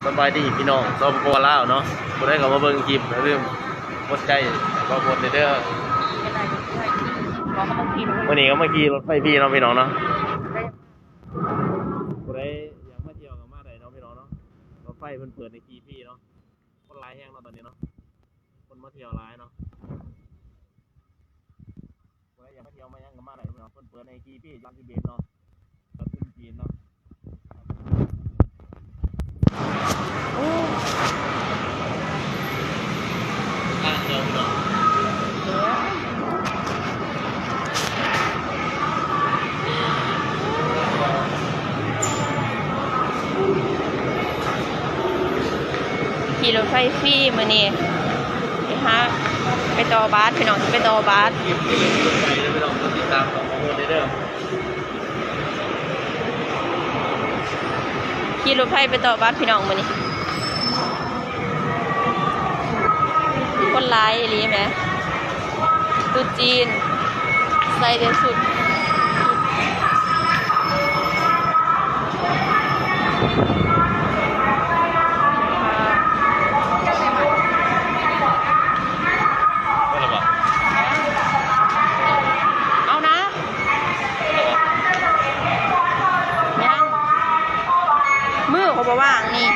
สบายดีพี่น้องสปปลาวเนาะบ่ได้ก็มาเบิ่งคลิปอย่าลืมกดใจบ่กดเด้อวันนี้ก็มาขี่รถไฟพี่เนาะพี่น้องเนาะบ่ได้อยากมาเที่ยวก็มาได้เนาะพี่น้องเนาะรถไฟเพิ่นเปิดในขี่พี่เนาะคนหลายแฮงเนาะตอนนี้เนาะคนมาเที่ยวหลายเนาะบ่ได้อยากมาเที่ยวมาหยังก็มาได้พี่น้องเพิ่นเปิดในขี่พี่ยันที่เบสเนาะตัดเป็นจีนเนาะขี่รถไฟฟรีมื้อนี้ไปต่อบัสพี่น้องไปต่อบัส คลิปนี้สนใจเลยพี่น้องกดติดตามของโมเดลเด้อ ขี่รถไฟไปต่อบัสพี่น้องมื้อนี้คนร้ายอีหลีแหมตุ๊จีนใส่แต่สุดเอานะยังมือเขาบอกว่างนี่